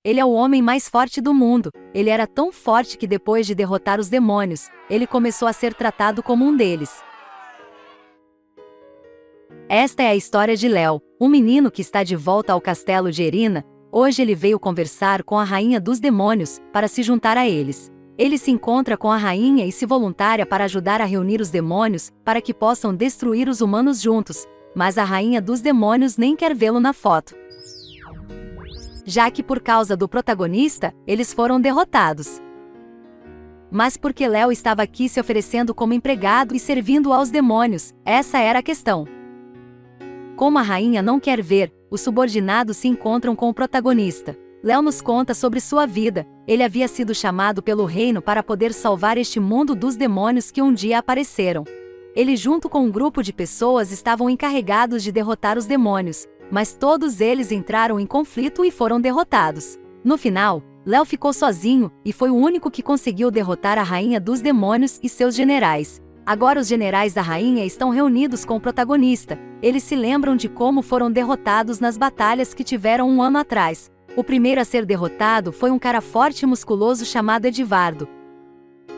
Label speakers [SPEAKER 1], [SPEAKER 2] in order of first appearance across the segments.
[SPEAKER 1] Ele é o homem mais forte do mundo. Ele era tão forte que depois de derrotar os demônios, ele começou a ser tratado como um deles. Esta é a história de Léo, um menino que está de volta ao castelo de Erina. Hoje ele veio conversar com a rainha dos demônios, para se juntar a eles. Ele se encontra com a rainha e se voluntária para ajudar a reunir os demônios, para que possam destruir os humanos juntos. Mas a rainha dos demônios nem quer vê-lo na foto, já que por causa do protagonista, eles foram derrotados. Mas por que Léo estava aqui se oferecendo como empregado e servindo aos demônios? Essa era a questão. Como a rainha não quer ver, os subordinados se encontram com o protagonista. Léo nos conta sobre sua vida. Ele havia sido chamado pelo reino para poder salvar este mundo dos demônios que um dia apareceram. Ele junto com um grupo de pessoas estavam encarregados de derrotar os demônios, mas todos eles entraram em conflito e foram derrotados. No final, Léo ficou sozinho, e foi o único que conseguiu derrotar a rainha dos demônios e seus generais. Agora os generais da rainha estão reunidos com o protagonista. Eles se lembram de como foram derrotados nas batalhas que tiveram um ano atrás. O primeiro a ser derrotado foi um cara forte e musculoso chamado Edivardo.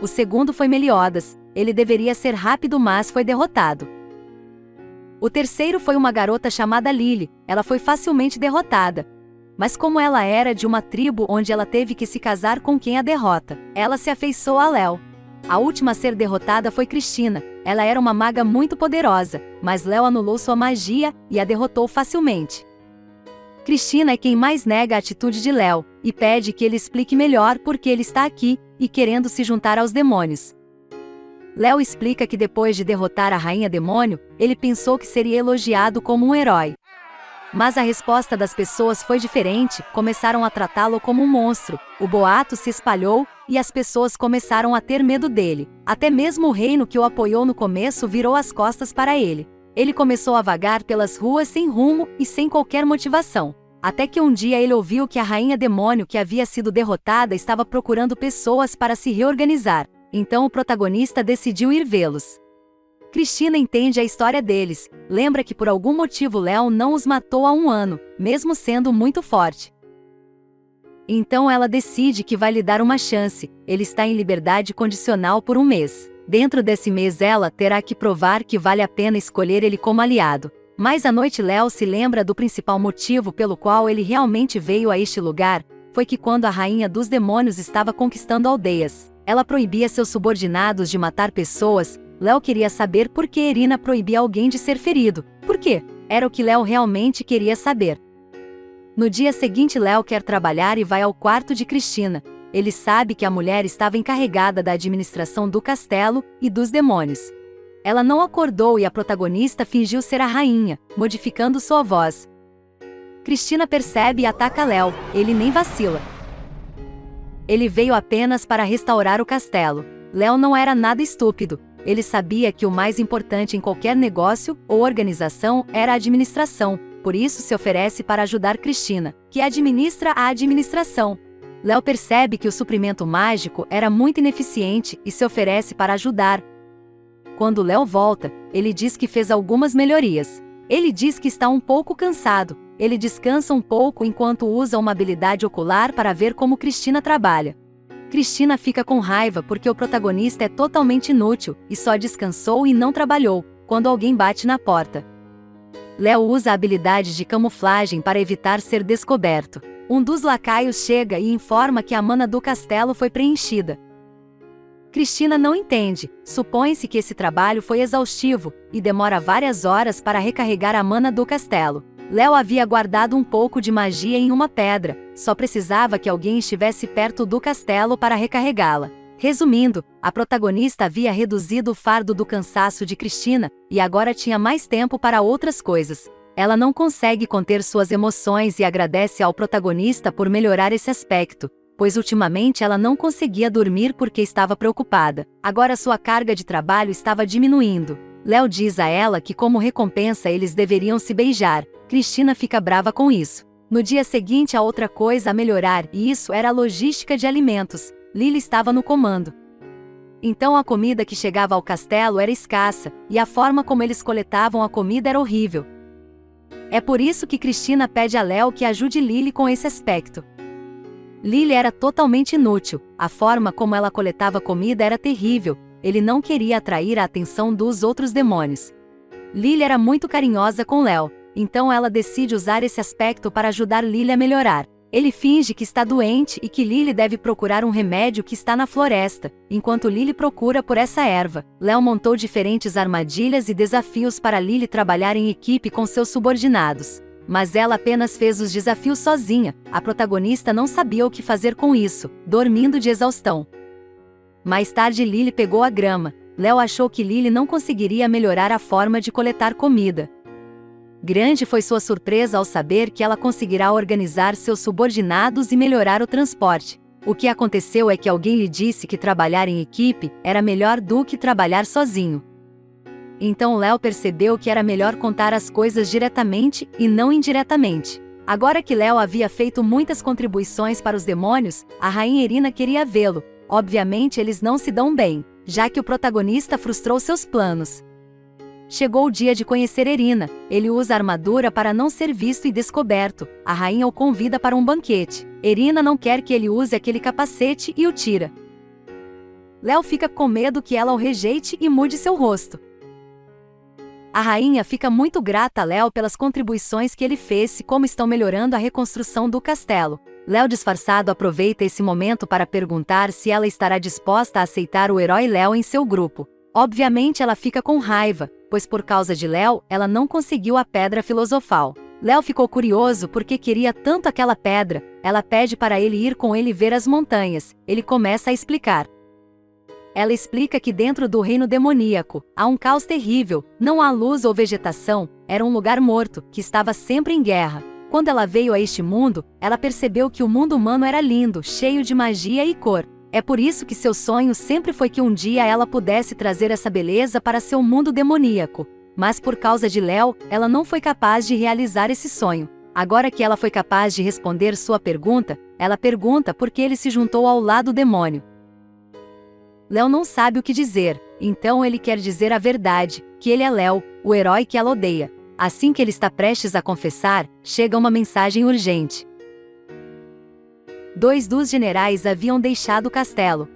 [SPEAKER 1] O segundo foi Meliodas. Ele deveria ser rápido, mas foi derrotado. O terceiro foi uma garota chamada Lily. Ela foi facilmente derrotada. Mas como ela era de uma tribo onde ela teve que se casar com quem a derrota, ela se afeiçoou a Léo. A última a ser derrotada foi Cristina. Ela era uma maga muito poderosa, mas Léo anulou sua magia e a derrotou facilmente. Cristina é quem mais nega a atitude de Léo, e pede que ele explique melhor por que ele está aqui, e querendo se juntar aos demônios. Léo explica que depois de derrotar a rainha demônio, ele pensou que seria elogiado como um herói. Mas a resposta das pessoas foi diferente, começaram a tratá-lo como um monstro. O boato se espalhou, e as pessoas começaram a ter medo dele. Até mesmo o reino que o apoiou no começo virou as costas para ele. Ele começou a vagar pelas ruas sem rumo e sem qualquer motivação. Até que um dia ele ouviu que a rainha demônio que havia sido derrotada estava procurando pessoas para se reorganizar. Então o protagonista decidiu ir vê-los. Cristina entende a história deles. Lembra que por algum motivo Léo não os matou há um ano, mesmo sendo muito forte. Então ela decide que vai lhe dar uma chance. Ele está em liberdade condicional por um mês. Dentro desse mês ela terá que provar que vale a pena escolher ele como aliado. Mais à noite Léo se lembra do principal motivo pelo qual ele realmente veio a este lugar. Foi que quando a rainha dos demônios estava conquistando aldeias, ela proibia seus subordinados de matar pessoas. Léo queria saber por que Erina proibia alguém de ser ferido. Por quê? Era o que Léo realmente queria saber. No dia seguinte Léo quer trabalhar e vai ao quarto de Cristina. Ele sabe que a mulher estava encarregada da administração do castelo e dos demônios. Ela não acordou e a protagonista fingiu ser a rainha, modificando sua voz. Cristina percebe e ataca Léo. Ele nem vacila. Ele veio apenas para restaurar o castelo. Léo não era nada estúpido. Ele sabia que o mais importante em qualquer negócio ou organização era a administração. Por isso se oferece para ajudar Cristina, que administra a administração. Léo percebe que o suprimento mágico era muito ineficiente e se oferece para ajudar. Quando Léo volta, ele diz que fez algumas melhorias. Ele diz que está um pouco cansado. Ele descansa um pouco enquanto usa uma habilidade ocular para ver como Cristina trabalha. Cristina fica com raiva porque o protagonista é totalmente inútil e só descansou e não trabalhou, quando alguém bate na porta. Léo usa a habilidade de camuflagem para evitar ser descoberto. Um dos lacaios chega e informa que a mana do castelo foi preenchida. Cristina não entende. Supõe-se que esse trabalho foi exaustivo e demora várias horas para recarregar a mana do castelo. Léo havia guardado um pouco de magia em uma pedra, só precisava que alguém estivesse perto do castelo para recarregá-la. Resumindo, a protagonista havia reduzido o fardo do cansaço de Cristina, e agora tinha mais tempo para outras coisas. Ela não consegue conter suas emoções e agradece ao protagonista por melhorar esse aspecto, pois ultimamente ela não conseguia dormir porque estava preocupada. Agora sua carga de trabalho estava diminuindo. Léo diz a ela que como recompensa eles deveriam se beijar. Cristina fica brava com isso. No dia seguinte há outra coisa a melhorar, e isso era a logística de alimentos. Lily estava no comando. Então a comida que chegava ao castelo era escassa, e a forma como eles coletavam a comida era horrível. É por isso que Cristina pede a Léo que ajude Lily com esse aspecto. Lily era totalmente inútil, a forma como ela coletava comida era terrível, ele não queria atrair a atenção dos outros demônios. Lily era muito carinhosa com Léo, então ela decide usar esse aspecto para ajudar Lily a melhorar. Ele finge que está doente e que Lily deve procurar um remédio que está na floresta, enquanto Lily procura por essa erva. Léo montou diferentes armadilhas e desafios para Lily trabalhar em equipe com seus subordinados. Mas ela apenas fez os desafios sozinha, a protagonista não sabia o que fazer com isso, dormindo de exaustão. Mais tarde Lily pegou a grama. Léo achou que Lily não conseguiria melhorar a forma de coletar comida. Grande foi sua surpresa ao saber que ela conseguirá organizar seus subordinados e melhorar o transporte. O que aconteceu é que alguém lhe disse que trabalhar em equipe era melhor do que trabalhar sozinho. Então Léo percebeu que era melhor contar as coisas diretamente e não indiretamente. Agora que Léo havia feito muitas contribuições para os demônios, a rainha Irina queria vê-lo. Obviamente eles não se dão bem, já que o protagonista frustrou seus planos. Chegou o dia de conhecer Irina. Ele usa a armadura para não ser visto e descoberto. A rainha o convida para um banquete. Irina não quer que ele use aquele capacete e o tira. Léo fica com medo que ela o rejeite e mude seu rosto. A rainha fica muito grata a Léo pelas contribuições que ele fez e como estão melhorando a reconstrução do castelo. Léo disfarçado aproveita esse momento para perguntar se ela estará disposta a aceitar o herói Léo em seu grupo. Obviamente ela fica com raiva, pois por causa de Léo, ela não conseguiu a pedra filosofal. Léo ficou curioso porque queria tanto aquela pedra. Ela pede para ele ir com ele ver as montanhas. Ele começa a explicar. Ela explica que dentro do reino demoníaco, há um caos terrível, não há luz ou vegetação, era um lugar morto, que estava sempre em guerra. Quando ela veio a este mundo, ela percebeu que o mundo humano era lindo, cheio de magia e cor. É por isso que seu sonho sempre foi que um dia ela pudesse trazer essa beleza para seu mundo demoníaco. Mas por causa de Léo, ela não foi capaz de realizar esse sonho. Agora que ela foi capaz de responder sua pergunta, ela pergunta por que ele se juntou ao lado demônio. Léo não sabe o que dizer, então ele quer dizer a verdade, que ele é Léo, o herói que ela odeia. Assim que ele está prestes a confessar, chega uma mensagem urgente. 2 dos generais haviam deixado o castelo.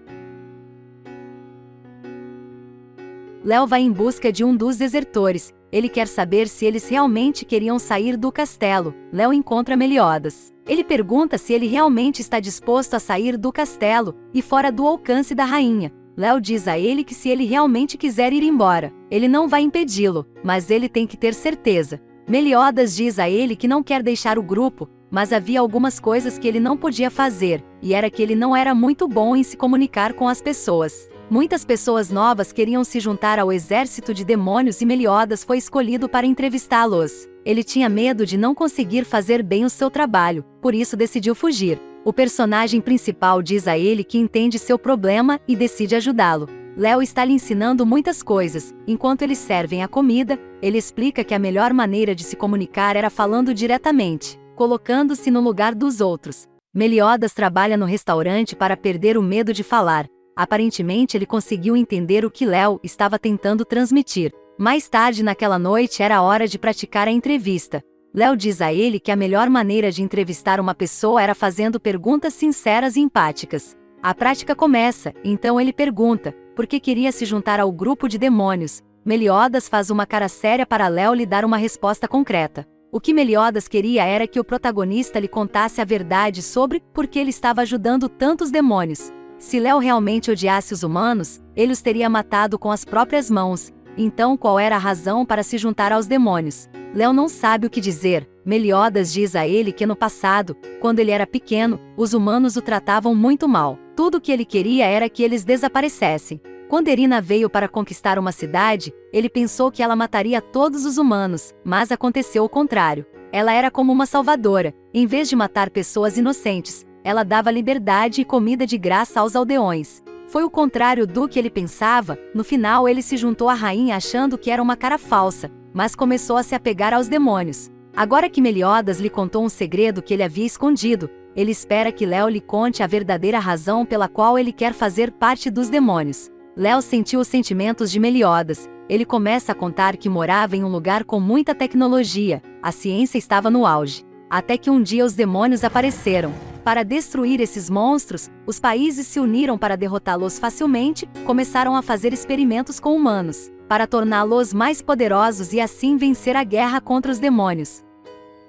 [SPEAKER 1] Léo vai em busca de um dos desertores. Ele quer saber se eles realmente queriam sair do castelo. Léo encontra Meliodas. Ele pergunta se ele realmente está disposto a sair do castelo e fora do alcance da rainha. Léo diz a ele que se ele realmente quiser ir embora, ele não vai impedi-lo, mas ele tem que ter certeza. Meliodas diz a ele que não quer deixar o grupo, mas havia algumas coisas que ele não podia fazer, e era que ele não era muito bom em se comunicar com as pessoas. Muitas pessoas novas queriam se juntar ao exército de demônios e Meliodas foi escolhido para entrevistá-los. Ele tinha medo de não conseguir fazer bem o seu trabalho, por isso decidiu fugir. O personagem principal diz a ele que entende seu problema e decide ajudá-lo. Léo está lhe ensinando muitas coisas. Enquanto eles servem a comida, ele explica que a melhor maneira de se comunicar era falando diretamente, colocando-se no lugar dos outros. Meliodas trabalha no restaurante para perder o medo de falar. Aparentemente ele conseguiu entender o que Léo estava tentando transmitir. Mais tarde naquela noite era a hora de praticar a entrevista. Léo diz a ele que a melhor maneira de entrevistar uma pessoa era fazendo perguntas sinceras e empáticas. A prática começa, então ele pergunta, por que queria se juntar ao grupo de demônios. Meliodas faz uma cara séria para Léo lhe dar uma resposta concreta. O que Meliodas queria era que o protagonista lhe contasse a verdade sobre por que ele estava ajudando tantos demônios. Se Léo realmente odiasse os humanos, ele os teria matado com as próprias mãos. Então qual era a razão para se juntar aos demônios? Léo não sabe o que dizer. Meliodas diz a ele que no passado, quando ele era pequeno, os humanos o tratavam muito mal. Tudo o que ele queria era que eles desaparecessem. Quando Irina veio para conquistar uma cidade, ele pensou que ela mataria todos os humanos, mas aconteceu o contrário. Ela era como uma salvadora. Em vez de matar pessoas inocentes, ela dava liberdade e comida de graça aos aldeões. Foi o contrário do que ele pensava. No final ele se juntou à rainha achando que era uma cara falsa, mas começou a se apegar aos demônios. Agora que Meliodas lhe contou um segredo que ele havia escondido, ele espera que Léo lhe conte a verdadeira razão pela qual ele quer fazer parte dos demônios. Léo sentiu os sentimentos de Meliodas. Ele começa a contar que morava em um lugar com muita tecnologia, a ciência estava no auge. Até que um dia os demônios apareceram. Para destruir esses monstros, os países se uniram para derrotá-los facilmente, começaram a fazer experimentos com humanos, para torná-los mais poderosos e assim vencer a guerra contra os demônios.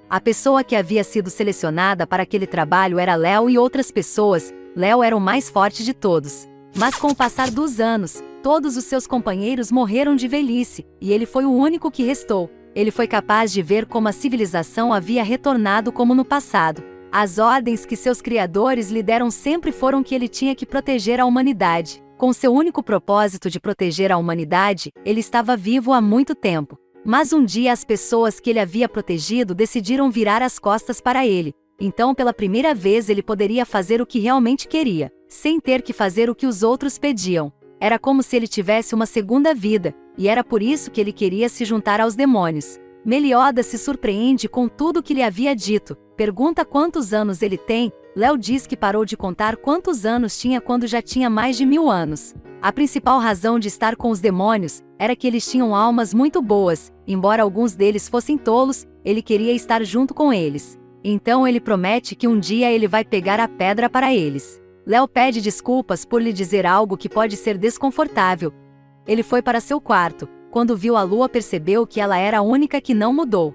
[SPEAKER 1] A pessoa que havia sido selecionada para aquele trabalho era Léo e outras pessoas. Léo era o mais forte de todos. Mas com o passar dos anos, todos os seus companheiros morreram de velhice, e ele foi o único que restou. Ele foi capaz de ver como a civilização havia retornado como no passado. As ordens que seus criadores lhe deram sempre foram que ele tinha que proteger a humanidade. Com seu único propósito de proteger a humanidade, ele estava vivo há muito tempo. Mas um dia as pessoas que ele havia protegido decidiram virar as costas para ele. Então, pela primeira vez, ele poderia fazer o que realmente queria, sem ter que fazer o que os outros pediam. Era como se ele tivesse uma segunda vida, e era por isso que ele queria se juntar aos demônios. Meliodas se surpreende com tudo que lhe havia dito. Pergunta quantos anos ele tem. Léo diz que parou de contar quantos anos tinha quando já tinha mais de 1000 anos. A principal razão de estar com os demônios era que eles tinham almas muito boas. Embora alguns deles fossem tolos, ele queria estar junto com eles. Então ele promete que um dia ele vai pegar a pedra para eles. Léo pede desculpas por lhe dizer algo que pode ser desconfortável. Ele foi para seu quarto. Quando viu a lua, percebeu que ela era a única que não mudou.